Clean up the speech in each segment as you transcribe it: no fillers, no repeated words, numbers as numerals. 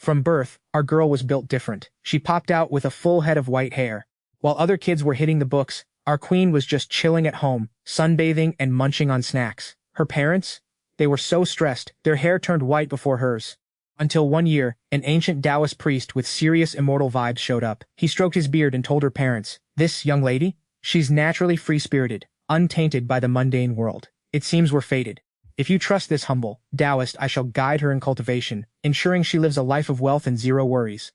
From birth, our girl was built different. She popped out with a full head of white hair. While other kids were hitting the books, our queen was just chilling at home, sunbathing and munching on snacks. Her parents? They were so stressed, their hair turned white before hers. Until one year, an ancient Taoist priest with serious immortal vibes showed up. He stroked his beard and told her parents, "This young lady? She's naturally free-spirited, untainted by the mundane world. It seems we're fated. If you trust this humble Taoist, I shall guide her in cultivation, ensuring she lives a life of wealth and zero worries."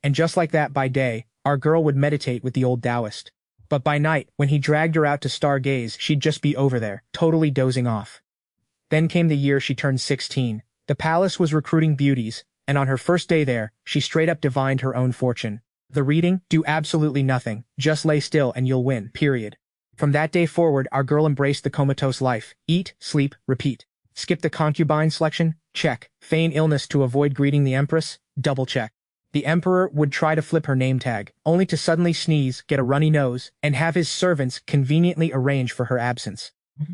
And just like that, by day, our girl would meditate with the old Taoist. But by night, when he dragged her out to stargaze, she'd just be over there, totally dozing off. Then came the year she turned 16. The palace was recruiting beauties, and on her first day there, she straight up divined her own fortune. The reading? Do absolutely nothing. Just lay still and you'll win, period. From that day forward, our girl embraced the comatose life. Eat, sleep, repeat. Skip the concubine selection? Check. Feign illness to avoid greeting the empress? Double check. The emperor would try to flip her name tag, only to suddenly sneeze, get a runny nose, and have his servants conveniently arrange for her absence.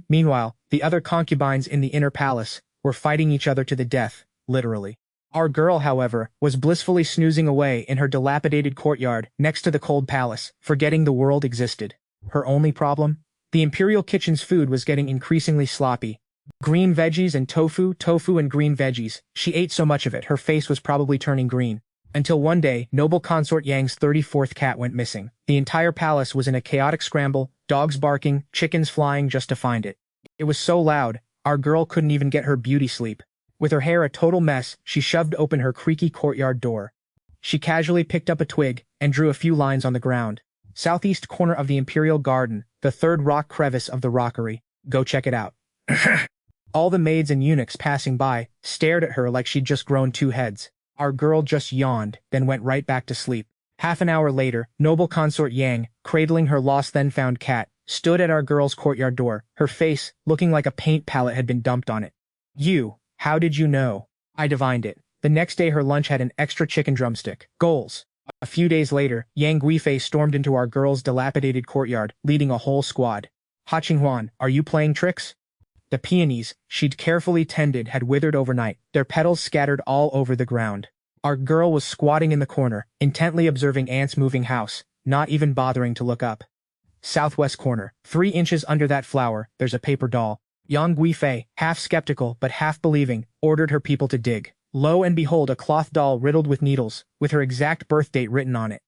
Meanwhile, the other concubines in the inner palace were fighting each other to the death, literally. Our girl, however, was blissfully snoozing away in her dilapidated courtyard next to the cold palace, forgetting the world existed. Her only problem? The imperial kitchen's food was getting increasingly sloppy. Green veggies and tofu, tofu and green veggies. She ate so much of it, her face was probably turning green. Until one day, noble consort Yang's 34th cat went missing. The entire palace was in a chaotic scramble, dogs barking, chickens flying just to find it. It was so loud, our girl couldn't even get her beauty sleep. With her hair a total mess, she shoved open her creaky courtyard door. She casually picked up a twig and drew a few lines on the ground. Southeast corner of the imperial garden, the third rock crevice of the rockery. Go check it out. All the maids and eunuchs passing by stared at her like she'd just grown 2 heads. Our girl just yawned, then went right back to sleep. Half an hour later, noble consort Yang, cradling her lost then found cat, stood at our girl's courtyard door, her face looking like a paint palette had been dumped on it. How did you know? I divined it. The next day her lunch had an extra chicken drumstick. Goals. A few days later, Yang Guifei stormed into our girl's dilapidated courtyard, leading a whole squad. Ha Qinghuan, are you playing tricks? The peonies she'd carefully tended had withered overnight, their petals scattered all over the ground. Our girl was squatting in the corner, intently observing ants moving house, not even bothering to look up. Southwest corner, 3 inches under that flower, there's a paper doll. Yang Guifei, half skeptical but half believing, ordered her people to dig. Lo and behold, a cloth doll riddled with needles, with her exact birth date written on it.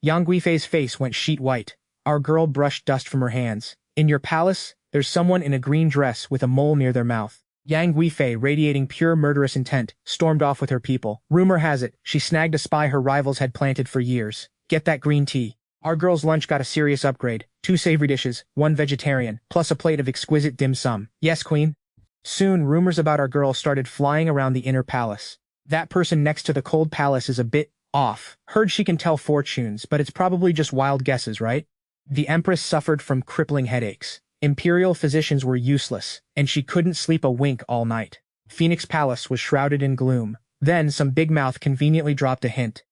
Yang Guifei's face went sheet white. Our girl brushed dust from her hands. In your palace, there's someone in a green dress with a mole near their mouth. Yang Guifei, radiating pure murderous intent, stormed off with her people. Rumor has it, she snagged a spy her rivals had planted for years. Get that green tea. Our girl's lunch got a serious upgrade. 2 savory dishes, 1 vegetarian, plus a plate of exquisite dim sum. Yes, queen? Soon, rumors about our girl started flying around the inner palace. That person next to the cold palace is a bit off. Heard she can tell fortunes, but it's probably just wild guesses, right? The empress suffered from crippling headaches. Imperial physicians were useless, and she couldn't sleep a wink all night. Phoenix Palace was shrouded in gloom. Then some big mouth conveniently dropped a hint.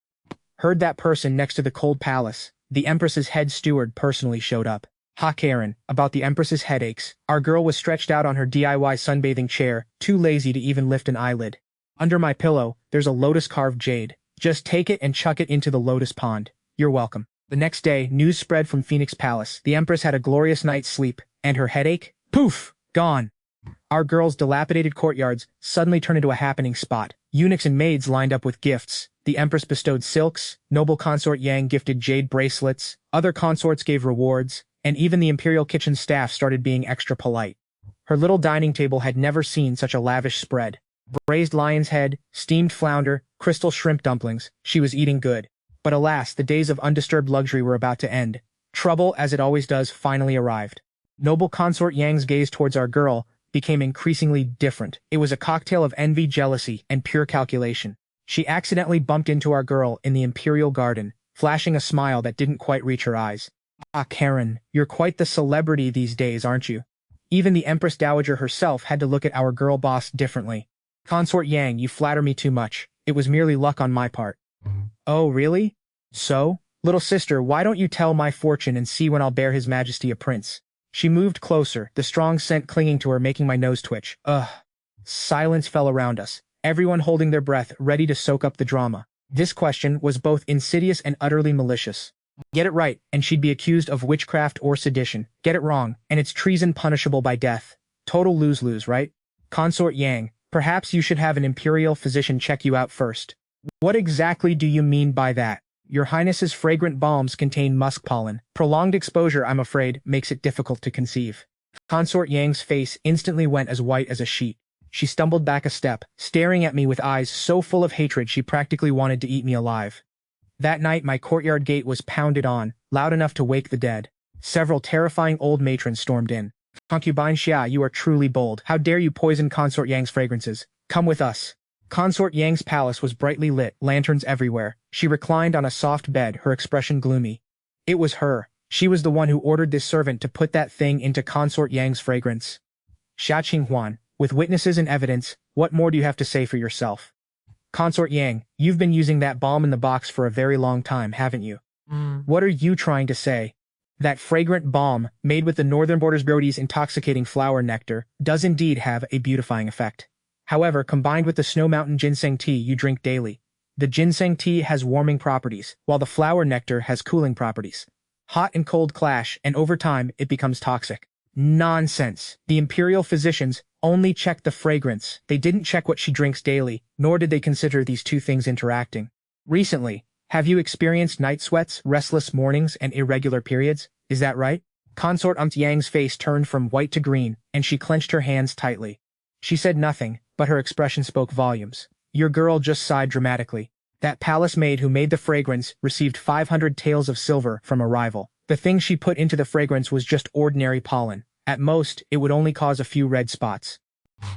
Heard that person next to the cold palace. The empress's head steward personally showed up. Ha Karen, about the empress's headaches. Our girl was stretched out on her DIY sunbathing chair, too lazy to even lift an eyelid. Under my pillow, there's a lotus-carved jade. Just take it and chuck it into the lotus pond. You're welcome. The next day, news spread from Phoenix Palace. The empress had a glorious night's sleep, and her headache? Poof! Gone. Our girl's dilapidated courtyards suddenly turned into a happening spot. Eunuchs and maids lined up with gifts. The empress bestowed silks, noble consort Yang gifted jade bracelets, other consorts gave rewards, and even the imperial kitchen staff started being extra polite. Her little dining table had never seen such a lavish spread. Braised lion's head, steamed flounder, crystal shrimp dumplings. She was eating good. But alas, the days of undisturbed luxury were about to end. Trouble, as it always does, finally arrived. Noble consort Yang's gaze towards our girl became increasingly different. It was a cocktail of envy, jealousy, and pure calculation. She accidentally bumped into our girl in the imperial garden, flashing a smile that didn't quite reach her eyes. Ah, Karen, you're quite the celebrity these days, aren't you? Even the Empress Dowager herself had to look at our girl boss differently. Consort Yang, you flatter me too much. It was merely luck on my part. Oh, really? So? Little sister, why don't you tell my fortune and see when I'll bear his majesty a prince? She moved closer, the strong scent clinging to her making my nose twitch. Ugh. Silence fell around us. everyone holding their breath, ready to soak up the drama. This question was both insidious and utterly malicious. Get it right, and she'd be accused of witchcraft or sedition. Get it wrong, and it's treason punishable by death. Total lose-lose, right? Consort Yang, perhaps you should have an imperial physician check you out first. What exactly do you mean by that? Your Highness's fragrant balms contain musk pollen. Prolonged exposure, I'm afraid, makes it difficult to conceive. Consort Yang's face instantly went as white as a sheet. She stumbled back a step, staring at me with eyes so full of hatred she practically wanted to eat me alive. That night my courtyard gate was pounded on, loud enough to wake the dead. Several terrifying old matrons stormed in. Concubine Xia, you are truly bold. How dare you poison Consort Yang's fragrances? Come with us. Consort Yang's palace was brightly lit, lanterns everywhere. She reclined on a soft bed, her expression gloomy. It was her. She was the one who ordered this servant to put that thing into Consort Yang's fragrance. Xia Qinghuan, with witnesses and evidence, what more do you have to say for yourself? Consort Yang, you've been using that balm in the box for a very long time, haven't you? What are you trying to say? That fragrant balm, made with the Northern Borders Brody's intoxicating flower nectar, does indeed have a beautifying effect. However, combined with the Snow Mountain ginseng tea you drink daily, the ginseng tea has warming properties, while the flower nectar has cooling properties. Hot and cold clash, and over time, it becomes toxic. Nonsense. The imperial physicians only checked the fragrance. They didn't check what she drinks daily, nor did they consider these two things interacting. Recently, have you experienced night sweats, restless mornings, and irregular periods? Is that right? Consort Yang's face turned from white to green, and she clenched her hands tightly. She said nothing, but her expression spoke volumes. Your girl just sighed dramatically. That palace maid who made the fragrance received 500 taels of silver from a rival. The thing she put into the fragrance was just ordinary pollen. At most, it would only cause a few red spots.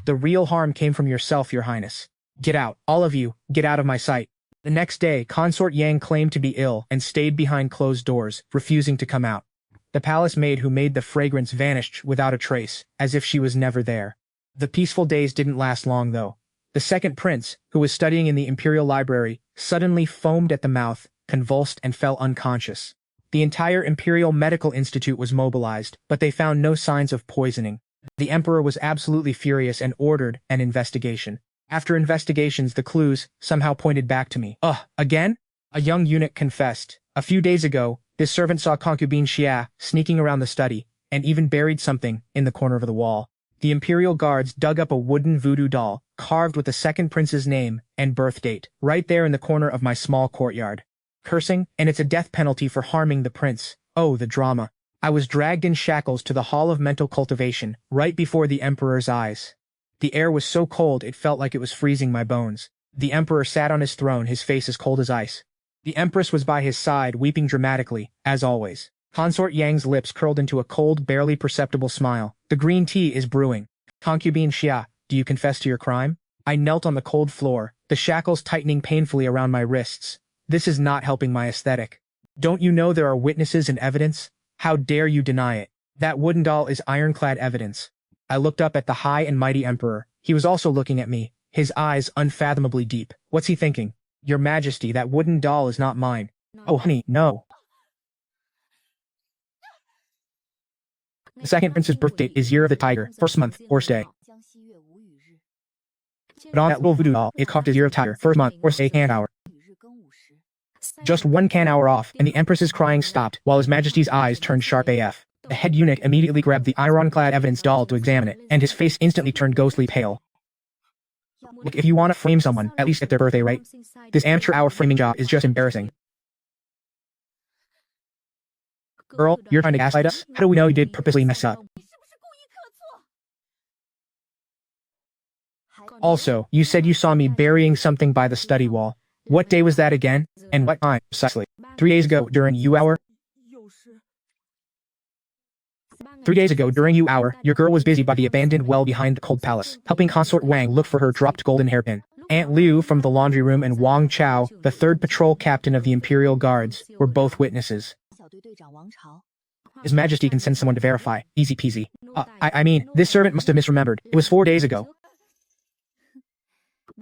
The real harm came from yourself, Your Highness. Get out, all of you, get out of my sight. The next day, Consort Yang claimed to be ill and stayed behind closed doors, refusing to come out. The palace maid who made the fragrance vanished without a trace, as if she was never there. The peaceful days didn't last long, though. The second prince, who was studying in the imperial library, suddenly foamed at the mouth, convulsed and fell unconscious. The entire Imperial Medical Institute was mobilized, but they found no signs of poisoning. The emperor was absolutely furious and ordered an investigation. After investigations, the clues somehow pointed back to me. Again? A young eunuch confessed. A few days ago, this servant saw concubine Xia sneaking around the study, and even buried something in the corner of the wall. The imperial guards dug up a wooden voodoo doll, carved with the second prince's name and birth date, right there in the corner of my small courtyard. Cursing, and it's a death penalty for harming the prince. Oh, the drama. I was dragged in shackles to the Hall of Mental Cultivation, right before the emperor's eyes. The air was so cold it felt like it was freezing my bones. The emperor sat on his throne, his face as cold as ice. The empress was by his side, weeping dramatically, as always. Consort Yang's lips curled into a cold, barely perceptible smile. The green tea is brewing. Concubine Xia, do you confess to your crime? I knelt on the cold floor, the shackles tightening painfully around my wrists. This is not helping my aesthetic. Don't you know there are witnesses and evidence? How dare you deny it? That wooden doll is ironclad evidence. I looked up at the high and mighty emperor. He was also looking at me, his eyes unfathomably deep. What's he thinking? Your Majesty, that wooden doll is not mine. Oh honey, no. The second prince's birth date is Year of the Tiger, first month, horse day. But on that little voodoo doll, it carved as Year of Tiger, first month, horse day, hand hour. Just 1 can hour off, and the empress's crying stopped, while His Majesty's eyes turned sharp AF. The head eunuch immediately grabbed the ironclad evidence doll to examine it, and his face instantly turned ghostly pale. Look, if you want to frame someone, at least get their birthday right. This amateur hour framing job is just embarrassing. Girl, you're trying to gaslight us? How do we know you did purposely mess up? Also, you said you saw me burying something by the study wall. What day was that again? And what time, precisely? 3 days ago, during U hour? 3 days ago, during U hour, your girl was busy by the abandoned well behind the cold palace, helping Consort Wang look for her dropped golden hairpin. Aunt Liu from the laundry room and Wang Chao, the third patrol captain of the Imperial Guards, were both witnesses. His Majesty can send someone to verify. Easy peasy. I mean, this servant must have misremembered. It was 4 days ago.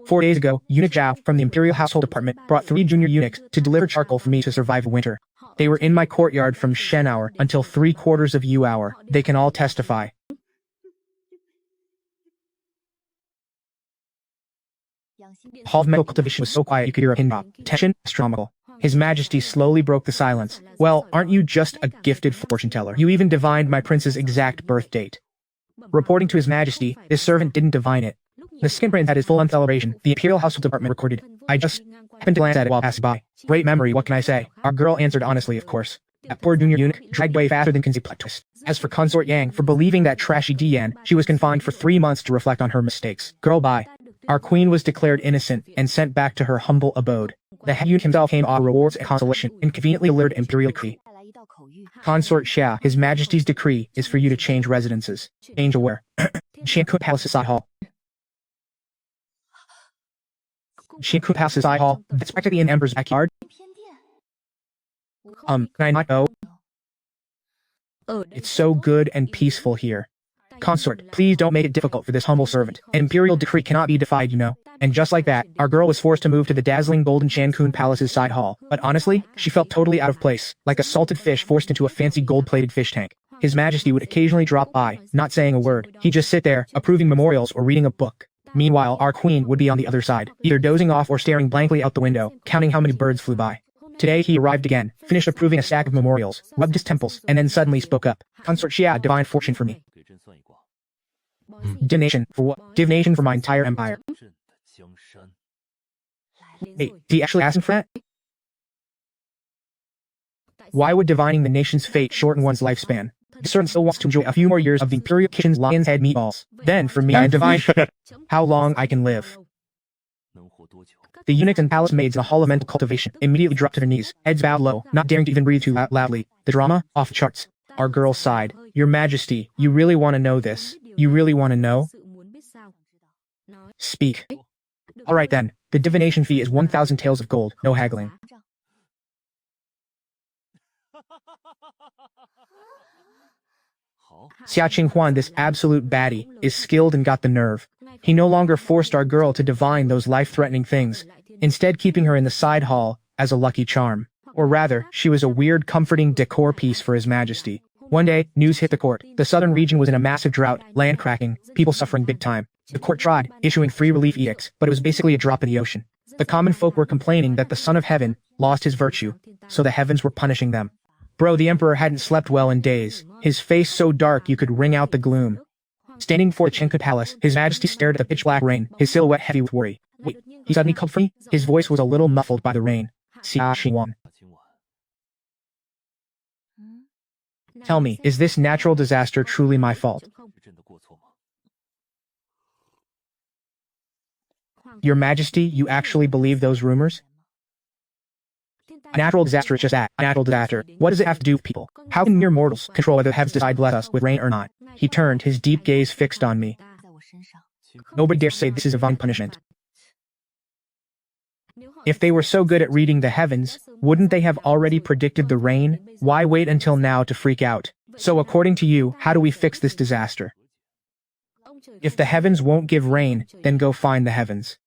4 days ago, Eunuch Zhao from the Imperial Household Department brought 3 junior eunuchs to deliver charcoal for me to survive winter. They were in my courtyard from Shen hour until 3/4 of U hour. They can all testify. Hall of Mental Cultivation was so quiet you could hear a pin drop. Tension, astronomical. His Majesty slowly broke the silence. Well, aren't you just a gifted fortune teller? You even divined my prince's exact birth date. Reporting to His Majesty, his servant didn't divine it. The second prince had his full-on celebration. The Imperial Household Department recorded. I just happened to glance at it while passing by. Great memory, what can I say? Our girl answered honestly, of course. That poor junior eunuch dragged away faster than conceived plot twist. As for Consort Yang, for believing that trashy Dian, she was confined for 3 months to reflect on her mistakes. Girl, bye. Our queen was declared innocent and sent back to her humble abode. The head eunuch himself came on rewards and consolation and conveniently delivered imperial decree. Consort Xia, His Majesty's decree is for you to change residences. Change where? Qiankun Palace's side hall. Qiankun Palace's side hall? That's practically in the Emperor's backyard. Can I not go? It's so good and peaceful here. Consort, please don't make it difficult for this humble servant. An imperial decree cannot be defied, you know. And just like that, our girl was forced to move to the dazzling golden Qiankun Palace's side hall. But honestly, she felt totally out of place, like a salted fish forced into a fancy gold-plated fish tank. His Majesty would occasionally drop by, not saying a word. He'd just sit there, approving memorials or reading a book. Meanwhile, our queen would be on the other side, either dozing off or staring blankly out the window, counting how many birds flew by. Today he arrived again, finished approving a stack of memorials, rubbed his temples, and then suddenly spoke up. Consort Xia, divine fortune for me. Divination, for what? Divination for my entire empire. Hey, is he actually asking for that? Why would divining the nation's fate shorten one's lifespan? The servant still wants to enjoy a few more years of the Imperial Kitchen's lion's head meatballs. Then, for me, I divine how long I can live. The eunuchs and palace maids in the Hall of Mental Cultivation immediately dropped to their knees, heads bowed low, not daring to even breathe too loudly. The drama? Off the charts. Our girl sighed. Your Majesty, you really want to know this? You really want to know? Speak. Alright then, the divination fee is 1,000 taels of gold, no haggling. Xia Qinghuan, this absolute baddie, is skilled and got the nerve. He no longer forced our girl to divine those life-threatening things, instead keeping her in the side hall as a lucky charm. Or rather, she was a weird, comforting decor piece for His Majesty. One day, news hit the court. The southern region was in a massive drought, land cracking, people suffering big time. The court tried, issuing 3 relief edicts, but it was basically a drop in the ocean. The common folk were complaining that the Son of Heaven lost his virtue, so the heavens were punishing them. Bro, the Emperor hadn't slept well in days, his face so dark you could wring out the gloom. Standing before the Qiankun Palace, His Majesty stared at the pitch-black rain, his silhouette heavy with worry. Wait, he suddenly called for me? His voice was a little muffled by the rain. Xia Qinghuan. Tell me, is this natural disaster truly my fault? Your Majesty, you actually believe those rumors? A natural disaster is just that, a natural disaster. What does it have to do with people? How can mere mortals control whether the heavens decide to bless us with rain or not? He turned, his deep gaze fixed on me. Nobody dares say this is divine punishment. If they were so good at reading the heavens, wouldn't they have already predicted the rain? Why wait until now to freak out? So according to you, how do we fix this disaster? If the heavens won't give rain, then go find the heavens.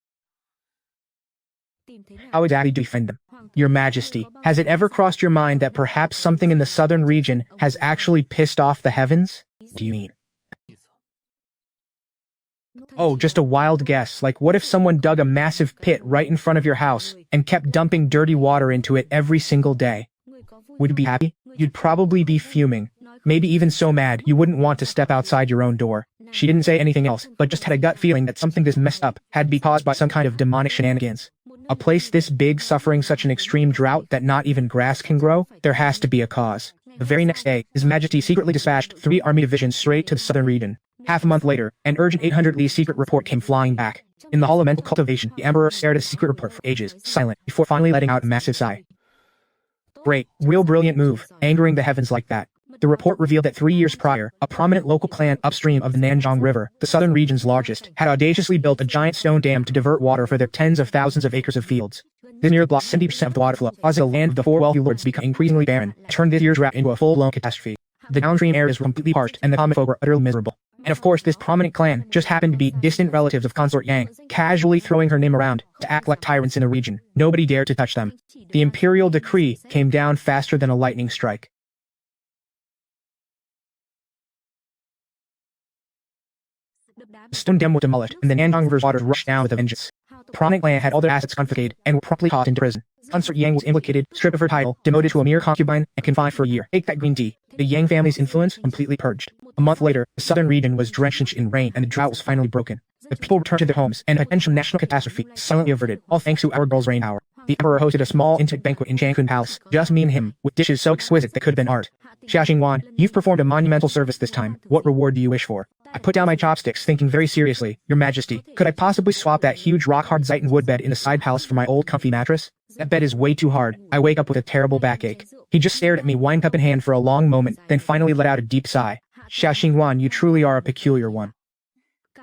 How exactly do you find them? Your Majesty, has it ever crossed your mind that perhaps something in the southern region has actually pissed off the heavens? Do you mean? Oh, just a wild guess, like what if someone dug a massive pit right in front of your house and kept dumping dirty water into it every single day? Would you be happy? You'd probably be fuming. Maybe even so mad you wouldn't want to step outside your own door. She didn't say anything else, but just had a gut feeling that something this messed up had to be caused by some kind of demonic shenanigans. A place this big suffering such an extreme drought that not even grass can grow? There has to be a cause. The very next day, His Majesty secretly dispatched 3 army divisions straight to the southern region. Half a month later, an urgent 800-lee secret report came flying back. In the Hall of Mental Cultivation, the Emperor stared at the secret report for ages, silent, before finally letting out a massive sigh. Great, real brilliant move, angering the heavens like that. The report revealed that 3 years prior, a prominent local clan upstream of the Nanjiang River, the southern region's largest, had audaciously built a giant stone dam to divert water for their tens of thousands of acres of fields. This nearly blocked 70% of the water flow, causing the land of the 4 wealthy lords to become increasingly barren, and turned this year's drought into a full-blown catastrophe. The downstream areas were completely parched, and the common folk were utterly miserable. And of course, this prominent clan just happened to be distant relatives of Consort Yang, casually throwing her name around to act like tyrants in the region. Nobody dared to touch them. The imperial decree came down faster than a lightning strike. The stone dam was demolished, and the Nanjiang River's waters rushed down with a vengeance. Prominent clan had all their assets confiscated and were promptly tossed into prison. Consort Yang was implicated, stripped of her title, demoted to a mere concubine, and confined for a year. Take that green tea. The Yang family's influence completely purged. A month later, the southern region was drenched in rain and the drought was finally broken. The people returned to their homes, and a potential national catastrophe silently averted, all thanks to our girl's rain power. The emperor hosted a small, intimate banquet in Jiangkun Palace, just me and him, with dishes so exquisite that could have been art. Xia Xingwan, you've performed a monumental service this time. What reward do you wish for? I put down my chopsticks, thinking very seriously, Your Majesty, could I possibly swap that huge rock-hard Ziton wood bed in the side palace for my old comfy mattress? That bed is way too hard. I wake up with a terrible backache. He just stared at me, wine cup in hand, for a long moment, then finally let out a deep sigh. Xia Xingwan, you truly are a peculiar one.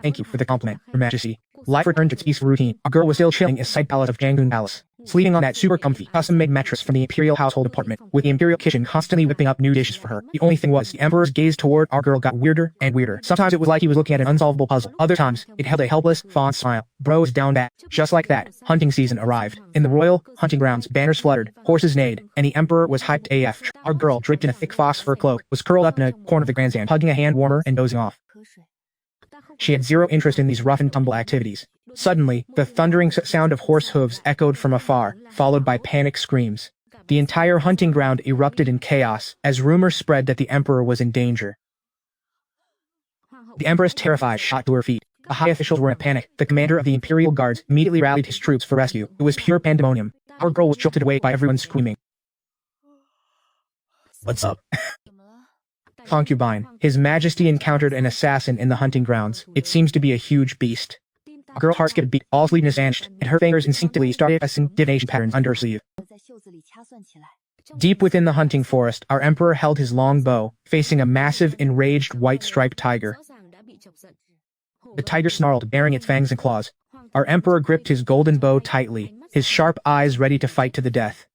Thank you for the compliment, Your Majesty. Life returned to its peaceful routine. Our girl was still chilling in side palace of Jiangkun Palace, sleeping on that super comfy, custom-made mattress from the imperial household apartment, with the imperial kitchen constantly whipping up new dishes for her. The only thing was, the emperor's gaze toward our girl got weirder and weirder. Sometimes it was like he was looking at an unsolvable puzzle. Other times, it held a helpless, fond smile. Bro is down bad. Just like that, hunting season arrived. In the royal hunting grounds, banners fluttered, horses neighed, and the emperor was hyped AF. Our girl, draped in a thick fox fur cloak, was curled up in a corner of the grandstand, hugging a hand warmer and dozing off. She had zero interest in these rough-and-tumble activities. Suddenly, the thundering sound of horse hooves echoed from afar, followed by panic screams. The entire hunting ground erupted in chaos, as rumors spread that the emperor was in danger. The empress, terrified, shot to her feet. The high officials were in a panic. The commander of the imperial guards immediately rallied his troops for rescue. It was pure pandemonium. Our girl was jolted awake by everyone screaming. What's up? Concubine, His Majesty encountered an assassin in the hunting grounds. It seems to be a huge beast. A girl's heart skipped a beat, all sleepiness vanished, and her fingers instinctively started pressing divination patterns under her sleeve. Deep within the hunting forest, our emperor held his long bow, facing a massive, enraged, white-striped tiger. The tiger snarled, baring its fangs and claws. Our emperor gripped his golden bow tightly, his sharp eyes ready to fight to the death.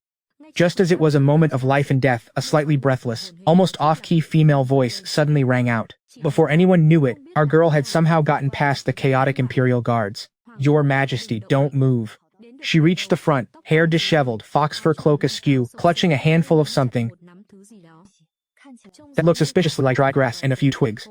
Just as it was a moment of life and death, a slightly breathless, almost off-key female voice suddenly rang out. Before anyone knew it, our girl had somehow gotten past the chaotic imperial guards. Your Majesty, don't move. She reached the front, hair disheveled, fox fur cloak askew, clutching a handful of something that looked suspiciously like dry grass and a few twigs.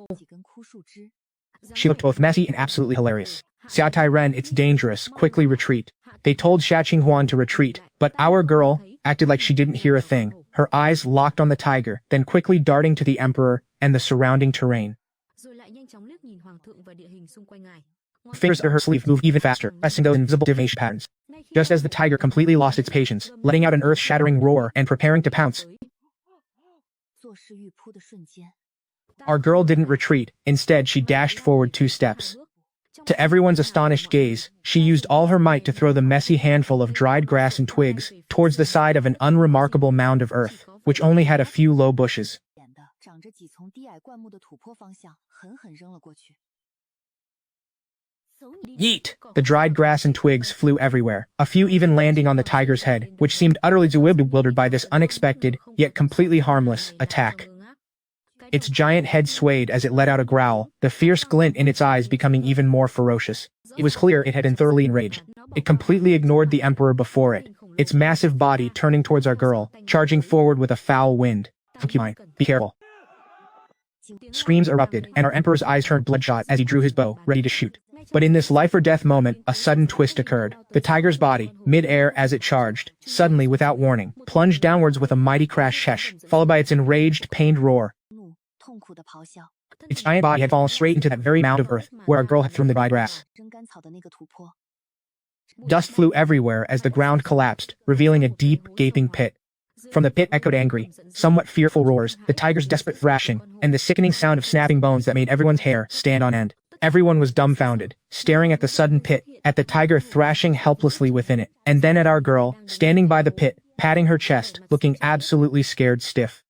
She looked both messy and absolutely hilarious. Xia Tai-ren, it's dangerous, quickly retreat. They told Xia Qinghuan to retreat, but our girl acted like she didn't hear a thing, her eyes locked on the tiger, then quickly darting to the emperor and the surrounding terrain. Fingers under her sleeve moved even faster, pressing those invisible divination patterns. Just as the tiger completely lost its patience, letting out an earth-shattering roar and preparing to pounce, our girl didn't retreat. Instead, she dashed forward 2 steps. To everyone's astonished gaze, she used all her might to throw the messy handful of dried grass and twigs towards the side of an unremarkable mound of earth, which only had a few low bushes. Yeet! The dried grass and twigs flew everywhere, a few even landing on the tiger's head, which seemed utterly bewildered by this unexpected, yet completely harmless, attack. Its giant head swayed as it let out a growl, the fierce glint in its eyes becoming even more ferocious. It was clear it had been thoroughly enraged. It completely ignored the emperor before it, its massive body turning towards our girl, charging forward with a foul wind. Concubine, be careful. Screams erupted, and our emperor's eyes turned bloodshot as he drew his bow, ready to shoot. But in this life-or-death moment, a sudden twist occurred. The tiger's body, mid-air as it charged, suddenly, without warning, plunged downwards with a mighty crash, followed by its enraged, pained roar. Its giant body had fallen straight into that very mound of earth, where our girl had thrown the dried grass. Dust flew everywhere as the ground collapsed, revealing a deep, gaping pit. From the pit echoed angry, somewhat fearful roars, the tiger's desperate thrashing, and the sickening sound of snapping bones that made everyone's hair stand on end. Everyone was dumbfounded, staring at the sudden pit, at the tiger thrashing helplessly within it, and then at our girl, standing by the pit, patting her chest, looking absolutely scared stiff.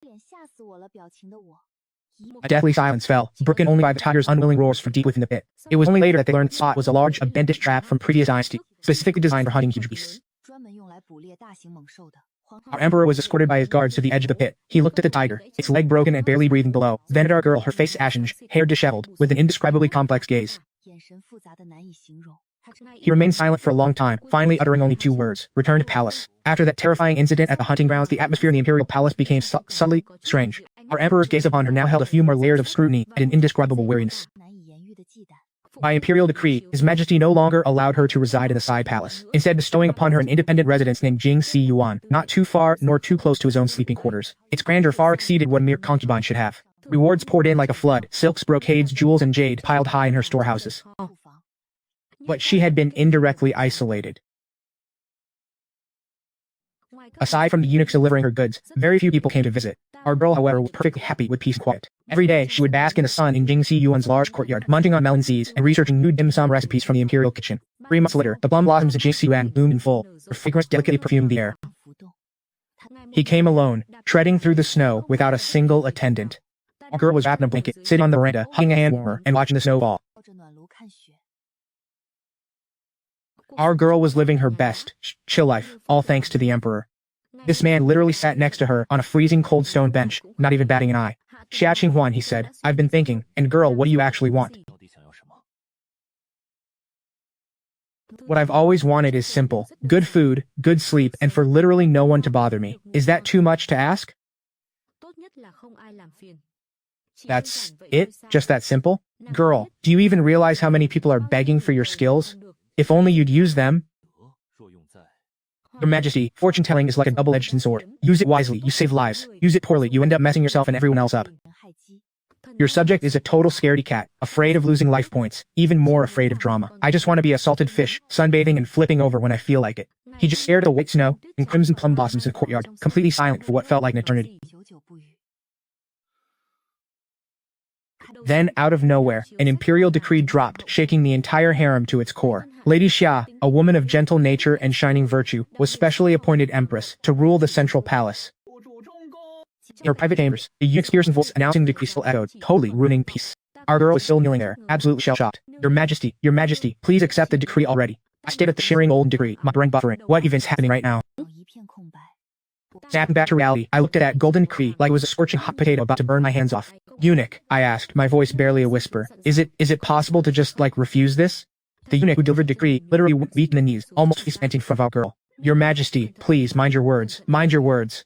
A deathly silence fell, broken only by the tiger's unwilling roars from deep within the pit. It was only later that they learned the spot was a large, abandoned trap from previous dynasty, specifically designed for hunting huge beasts. Our emperor was escorted by his guards to the edge of the pit. He looked at the tiger, its leg broken and barely breathing below, then at our girl, her face ashen, hair disheveled, with an indescribably complex gaze. He remained silent for a long time, finally uttering only 2 words, return to palace. After that terrifying incident at the hunting grounds, the atmosphere in the imperial palace became subtly strange. Our emperor's gaze upon her now held a few more layers of scrutiny and an indescribable weariness. By imperial decree, His Majesty no longer allowed her to reside in the side palace, instead bestowing upon her an independent residence named Jingxi Yuan, not too far nor too close to his own sleeping quarters. Its grandeur far exceeded what a mere concubine should have. Rewards poured in like a flood, silks, brocades, jewels, and jade piled high in her storehouses. But she had been indirectly isolated. Aside from the eunuchs delivering her goods, very few people came to visit. Our girl, however, was perfectly happy with peace and quiet. Every day, she would bask in the sun in Jingxi Yuan's large courtyard, munching on melon seeds and researching new dim sum recipes from the imperial kitchen. 3 months later, the plum blossoms of Jingxi Yuan bloomed in full. Their fragrance delicately perfumed the air. He came alone, treading through the snow without a single attendant. Our girl was wrapped in a blanket, sitting on the veranda, hugging a hand warmer and watching the snow fall. Our girl was living her best, chill life, all thanks to the emperor. This man literally sat next to her on a freezing cold stone bench, not even batting an eye. Xia Qinghuan, he said, I've been thinking, and girl, what do you actually want? What I've always wanted is simple, good food, good sleep, and for literally no one to bother me. Is that too much to ask? That's it? Just that simple? Girl, do you even realize how many people are begging for your skills? If only you'd use them. Your Majesty, fortune-telling is like a double-edged sword. Use it wisely, you save lives. Use it poorly, you end up messing yourself and everyone else up. Your subject is a total scaredy cat, afraid of losing life points, even more afraid of drama. I just want to be a salted fish, sunbathing and flipping over when I feel like it. He just stared at the white snow and crimson plum blossoms in the courtyard, completely silent for what felt like an eternity. Then, out of nowhere, an imperial decree dropped, shaking the entire harem to its core. Lady Xia, a woman of gentle nature and shining virtue, was specially appointed empress to rule the central palace. In her private chambers, the eunuch's piercing voice announcing the decree still echoed, totally ruining peace. Our girl was still kneeling there, absolutely shell-shocked. Your Majesty, please accept the decree already. I stared at the shimmering old decree, my brain buffering. What even's happening right now? Snapping back to reality, I looked at that golden decree like it was a scorching hot potato about to burn my hands off. Eunuch, I asked, my voice barely a whisper. Is it possible to just, refuse this? The eunuch who delivered the decree literally went weak in the knees, almost face-planting in front of our girl. Your Majesty, please, mind your words. Mind your words.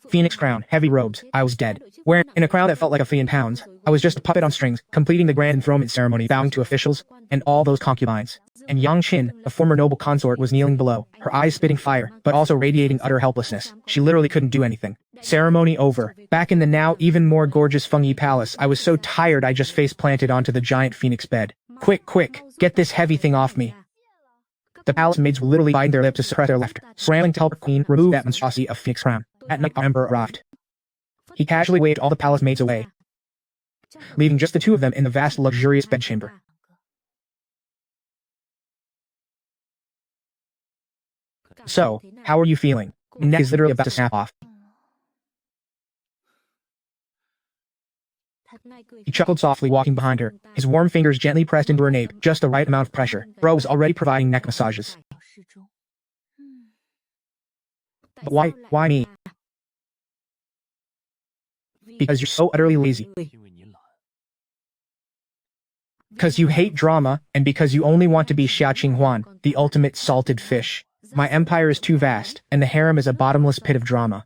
Phoenix crown, heavy robes, I was dead. Wearing in a crown that felt like £1,000,000, I was just a puppet on strings, completing the grand enthronement ceremony, bowing to officials, and all those concubines. And Yang Qin, a former noble consort, was kneeling below, her eyes spitting fire, but also radiating utter helplessness. She literally couldn't do anything. Ceremony over. Back in the now even more gorgeous Fengyi Palace, I was so tired I just face-planted onto the giant phoenix bed. Quick, get this heavy thing off me. The palace maids were literally biting their lips to suppress their laughter, scrambling to help her queen remove that monstrosity of phoenix crown. At night, our emperor arrived. He casually waved all the palace maids away, leaving just the two of them in the vast, luxurious bedchamber. So, how are you feeling? My neck is literally about to snap off. He chuckled softly, walking behind her, his warm fingers gently pressed into her nape, just the right amount of pressure. Bro was already providing neck massages. But why me? Because you're so utterly lazy. Because you hate drama, and because you only want to be Xia Qinghuan, the ultimate salted fish. My empire is too vast, and the harem is a bottomless pit of drama.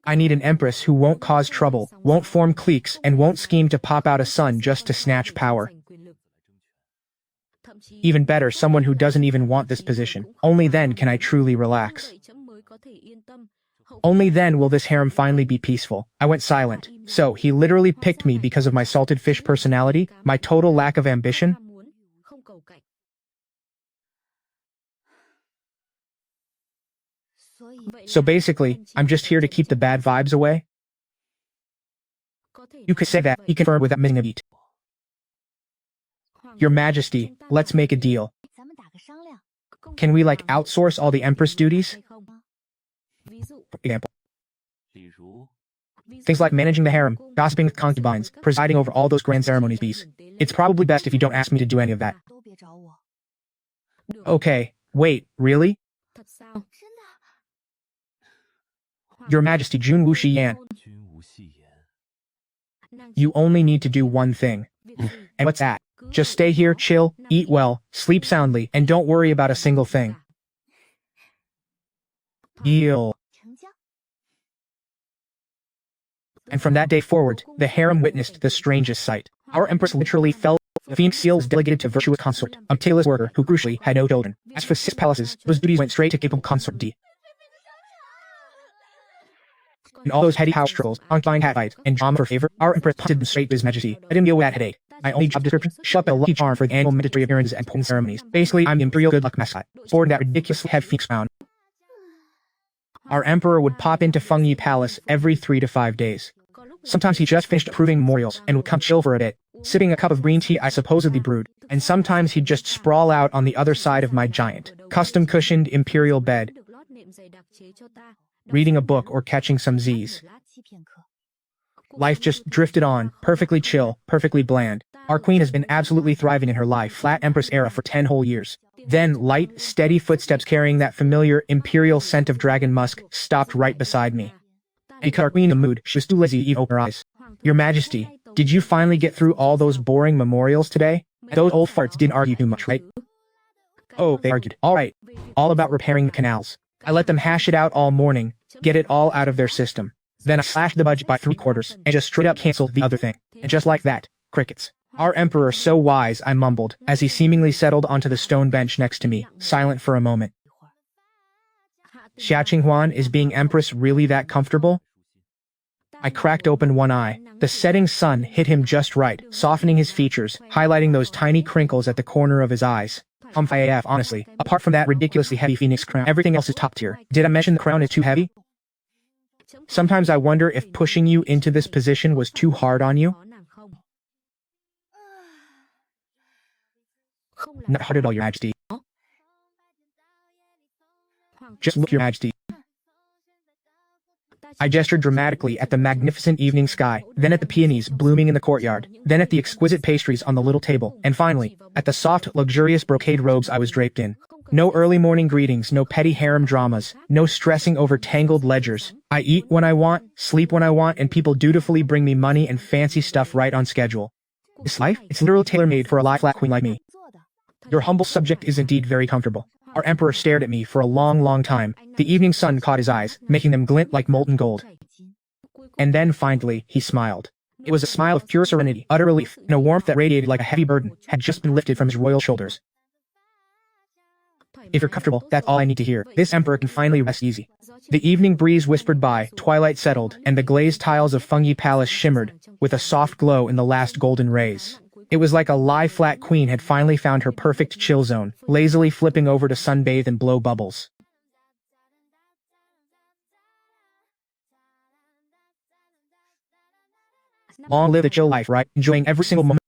I need an empress who won't cause trouble, won't form cliques, and won't scheme to pop out a son just to snatch power. Even better, someone who doesn't even want this position. Only then can I truly relax. Only then will this harem finally be peaceful. I went silent. So, he literally picked me because of my salted fish personality, my total lack of ambition? So basically, I'm just here to keep the bad vibes away? You could say that, he confirmed without missing a beat. Your Majesty, let's make a deal. Can we outsource all the empress duties? For example, things like managing the harem, gossiping with concubines, presiding over all those grand ceremonies piece. It's probably best if you don't ask me to do any of that. Okay, wait, really? Your Majesty, Jun Wuxi Yan. You only need to do one thing. And what's that? Just stay here, chill, eat well, sleep soundly, and don't worry about a single thing. Deal. And from that day forward, the harem witnessed the strangest sight. Our empress literally fell. The Phoenix Seal was delegated to virtuous consort, a tailless worker who crucially had no children. As for 6 palaces, those duties went straight to capable consort D. And all those petty power struggles, concubine catfights, and drama for favor, our empress punted them straight to his majesty. Let him deal with that headache. My only job description: show up at a lucky charm for the annual mandatory appearances and important ceremonies. Basically, I'm the imperial good luck mascot, sporting that ridiculously heavy Phoenix crown. Our emperor would pop into Fengyi Palace every 3 to 5 days. Sometimes he just finished approving memorials and would come chill for a bit, sipping a cup of green tea I supposedly brewed, and sometimes he'd just sprawl out on the other side of my giant, custom-cushioned imperial bed, reading a book or catching some Z's. Life just drifted on, perfectly chill, perfectly bland. Our queen has been absolutely thriving in her life flat empress era for 10 whole years. Then light, steady footsteps carrying that familiar imperial scent of dragon musk stopped right beside me. Because our queen in the mood, she was too lazy to even open her eyes. Your Majesty, did you finally get through all those boring memorials today? Those old farts didn't argue too much, right? Oh, they argued. All right. All about repairing the canals. I let them hash it out all morning, get it all out of their system. Then I slashed the budget by 3/4 and just straight up canceled the other thing. And just like that, crickets. Our emperor so wise, I mumbled, as he seemingly settled onto the stone bench next to me, silent for a moment. Xia Qinghuan, is being empress really that comfortable? I cracked open one eye. The setting sun hit him just right, softening his features, highlighting those tiny crinkles at the corner of his eyes. AF, honestly. Apart from that ridiculously heavy phoenix crown, everything else is top tier. Did I mention the crown is too heavy? Sometimes I wonder if pushing you into this position was too hard on you. Not hard at all, Your Majesty. Just look, Your Majesty. I gestured dramatically at the magnificent evening sky, then at the peonies blooming in the courtyard, then at the exquisite pastries on the little table, and finally, at the soft, luxurious brocade robes I was draped in. No early morning greetings, no petty harem dramas, no stressing over tangled ledgers. I eat when I want, sleep when I want, and people dutifully bring me money and fancy stuff right on schedule. This life, it's literally tailor-made for a lie-flat queen like me. Your humble subject is indeed very comfortable. Our emperor stared at me for a long, long time. The evening sun caught his eyes, making them glint like molten gold. And then, finally, he smiled. It was a smile of pure serenity, utter relief, and a warmth that radiated like a heavy burden had just been lifted from his royal shoulders. If you're comfortable, that's all I need to hear. This emperor can finally rest easy. The evening breeze whispered by, twilight settled, and the glazed tiles of Fengyi Palace shimmered, with a soft glow in the last golden rays. It was like a lie-flat queen had finally found her perfect chill zone, lazily flipping over to sunbathe and blow bubbles. Long live the chill life, right? Enjoying every single moment.